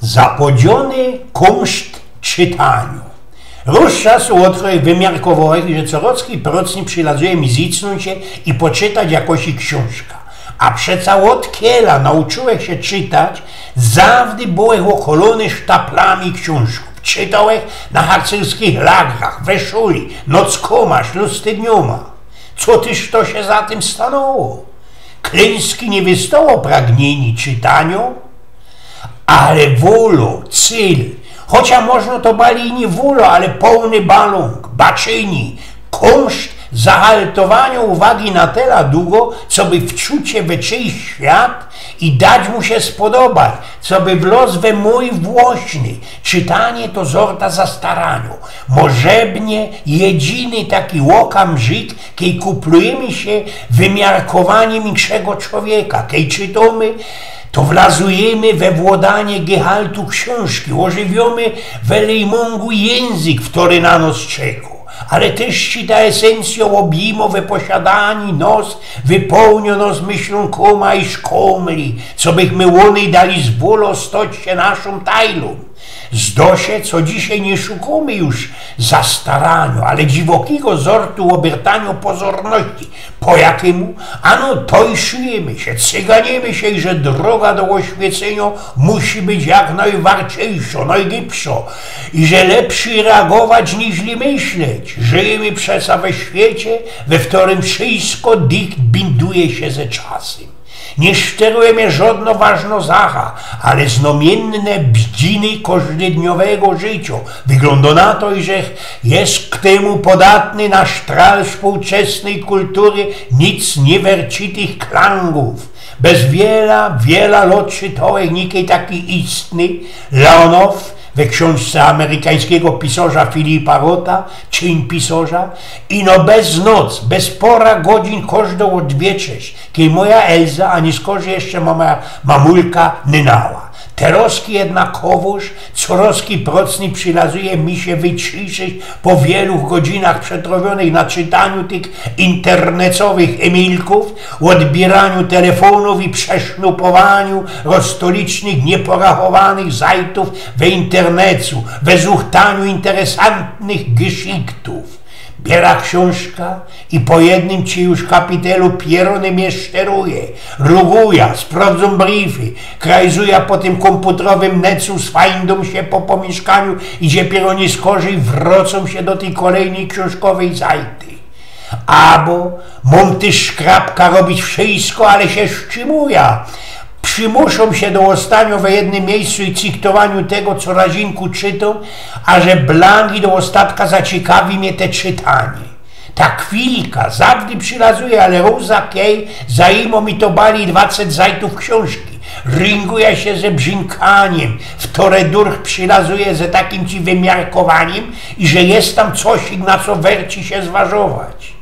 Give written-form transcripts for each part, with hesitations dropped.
Zapodziony kunszt czytaniu. Róż czasu otroj wymiarkowałeś, że coroczki procni przylazuje mi zicnąć się i poczytać jakoś książka. A przeca od kiela nauczyłeś się czytać, zawdy byłeś ocholony sztaplami książków. Czytałeś na harcerskich lagrach, we szuli, nockoma, ślustydnioma. Co tyż to się za tym stanęło? Klęski nie wystało pragnieni czytaniu, ale wolo, cel, chociaż można to bali nie wolo, ale pełny balong, baczyni, kunszt zahaltowania uwagi na tyle długo, co by wczucie we czyjś świat i dać mu się spodobać, co by w los we mój włośny. Czytanie to zorta zastaraniu. Możebnie jedyny taki łokamżyk, kiedy kuplujemy się wymiarkowaniem innego człowieka, kiedy czytamy, to wlazujemy we władanie gehaltu książki, ożywiamy we lejmongu język, który na nas czeka. Ale też ta esencją objimowe posiadani nos wypełniono z myślą koma i szkomli, co bychmy łony dali z bólu stać się naszą tajlą. Zdosie, co dzisiaj nie szukamy już zastaraniu, ale dziwokiego zortu obertaniu pozorności. Po jakiemu? Ano tojszujemy się, cyganiemy się i że droga do oświecenia musi być jak najwarczejsza, najgłębsza i że lepszy reagować niż myśleć. Żyjemy przeca we świecie, we którym wszystko binduje się ze czasem. Nie sterujemy żadna ważna zacha, ale znamienne bździny każdodniowego życia. Wygląda na to, że jest k temu podatny na stral współczesnej kultury nic niewercitych klangów. Bez wiela lat czytałeś nikiej taki istny Leonow, we książce amerykańskiego pisarza Filipa Rotha, Cień pisarza, i no bez noc, bez pora godzin każdą odwieczeć, kiedy moja Elza, a nie skorzy jeszcze moja mamulka nynała. Teroski jednakowoż, coroski procni przylazuje mi się wyciszyć po wielu godzinach przetrowionych na czytaniu tych internetowych emilków, odbieraniu telefonów i przesznupowaniu rozstolicznych, nieporachowanych zajtów we internetu, we zuchtaniu interesantnych geschichtów. Biera książka i po jednym ci już kapitelu pierony mnie szczeruje, ruguja, sprawdzą briefy, krajzuje po tym komputerowym necu, swajdą się po mieszkaniu i dopiero nie skorzy wrocą się do tej kolejnej książkowej zajty. Albo mam ty szkrapka robić wszystko, ale się wstrzymuje. Przymuszą się do ostania w jednym miejscu i ciktowaniu tego, co razinku czytam, a że blanki do ostatka zaciekawi mnie te czytanie. Ta chwilka zawdy przylazuje, ale róza kej zajmą mi to bali 20 zajtów książki. Ringuje się ze brzynkaniem, w które durch przylazuje ze takim ci wymiarkowaniem i że jest tam coś, na co werci się zważować.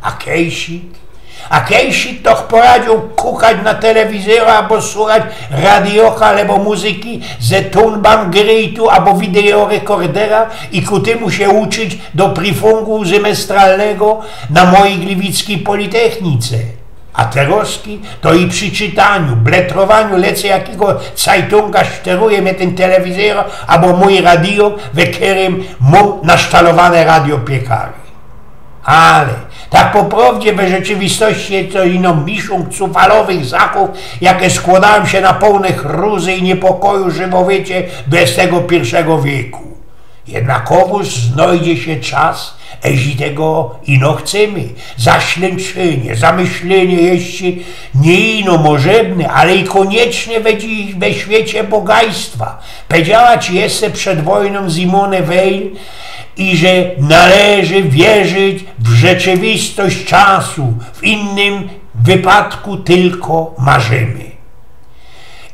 A kejsik? A kiedyś to poradził kukać na telewizora albo słuchać radiocha albo muzyki ze tonbandgerätu albo wideorekordera i ku temu się uczyć do prifungu semestralnego na mojej gliwickiej Politechnice. A teroski to i przy czytaniu, bletrowaniu lecę jakiego cajtunga steruje mnie ten telewizor albo mój radio, we którym mam nasztalowane radiopiekary. Ale tak po prawdzie we rzeczywistości to ino miszą cufalowych zachów, jakie składają się na pełne chruzy i niepokoju żywowiecie XXI wieku. Jednakowoż znajdzie się czas, jeśli tego ino chcemy. Zaślęczenie, zamyślenie jeszcze nie ino możebne, ale i koniecznie we świecie bogactwa. Powiedziała ci jeszcze przed wojną Simone Weil, i że należy wierzyć w rzeczywistość czasu, w innym wypadku tylko marzymy.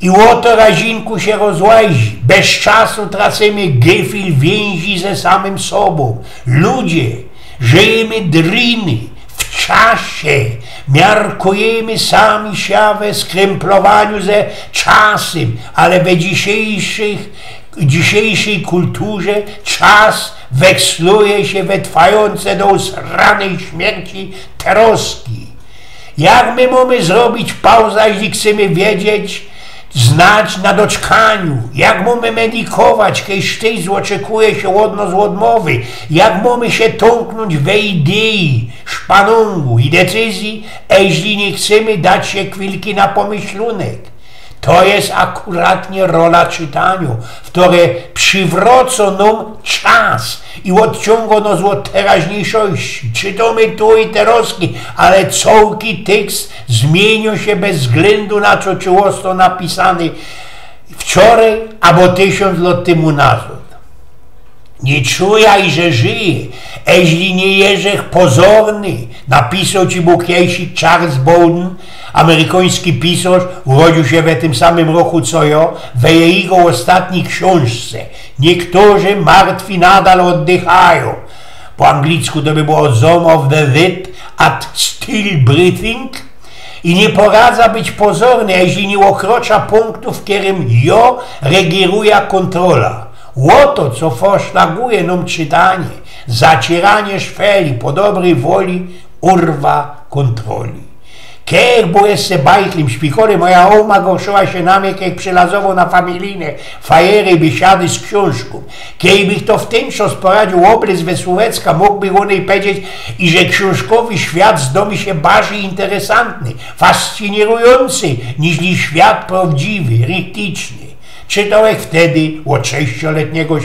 I łoto razinku się rozłazi, bez czasu tracimy gefil więzi ze samym sobą. Ludzie, żyjemy driny, w czasie, miarkujemy sami siebie, skręplowaniu ze czasem, ale we dzisiejszej kulturze czas weksluje się we trwające do usranej śmierci troski. Jak my mamy zrobić pauzę, jeśli chcemy wiedzieć, znać na doczkaniu, jak mamy medikować, kiedy sztyc oczekuje się od nas odmowy, jak mamy się tąknąć we idei, szpanungu i decyzji, jeśli nie chcemy dać się chwilki na pomyślunek. To jest akuratnie rola czytania, w której przywrócą nam czas i odciągną nas od teraźniejszości. Czytamy tu i teraz, ale cały tekst zmienia się bez względu na to, czy został napisany wczoraj albo 1000 lat temu nazad. Nie czujaj, że żyje, jeśli nie jeżesz pozorny. Napisał ci był kiedyś Charles Bowden, amerykański pisarz, urodził się w tym samym roku co ja, w jego ostatniej książce. Niektórzy martwi nadal oddychają. Po angielsku to by było Some of the Dead at Still Breathing. I nie poradza być pozorny, jeśli nie okrocza punktu, w którym ja regeruje kontrola. Oto, co poszlaguje nam czytanie, zacieranie szweli po dobrej woli urwa kontroli. Kiedy byłem se bajtlim szpikory, moja oma gorszyła się na mnie, kiedy przylazował na familijne fajery i biesiady z książką. Kiedy bych to w tym czas poradził obrys we Słowecka, mógłby o niej powiedzieć, i że książkowy świat zdomi się bardziej interesantny, fascynujący, niż świat prawdziwy, rytyczny. Czytałeś wtedy od 6-letniego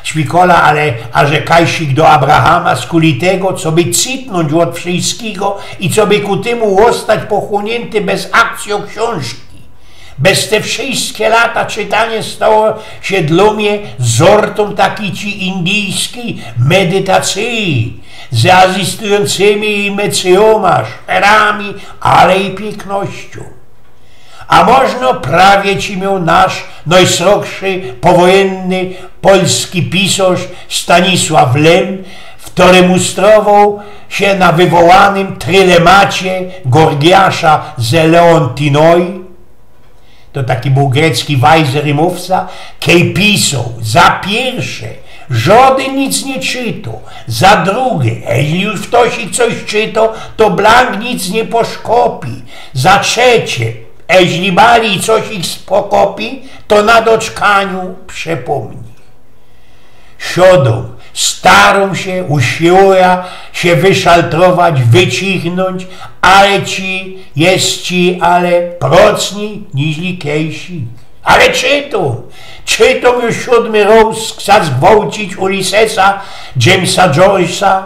szpikola, ale aże kajsik do Abrahama z kuli tego, co by cytnąć od wszystkiego i co by ku temu zostać pochłonięty bez akcją książki. Bez te wszystkie lata czytanie stało się dla mnie zortą takiej ci indyjskiej medytacji z asystującymi emocjoma, szperami, ale i pięknością. A można prawie ci miał nasz najsrogszy powojenny polski pisarz Stanisław Lem, w którym ustrował się na wywołanym trylemacie Gorgiasza z Leontinoi. To taki był grecki wajzer i mówca, kiedy pisał za pierwsze, żaden nic nie czytał, za drugie, jeśli już ktoś coś czytał, to blank nic nie poszkopi, za trzecie, jeśli mali coś ich spokopi, to na doczkaniu przepomni. Siodą, starą się, usiłuje się wyszaltrować, wycichnąć, ale procniej niźli kejsi. Ale czytam już 7 raz, chce zgwałcić Ulyssesa, Jamesa Joyce'a.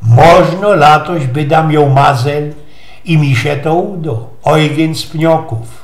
Można latoś by dam ją mazel i mi się to uda. Eugen z Pnioków.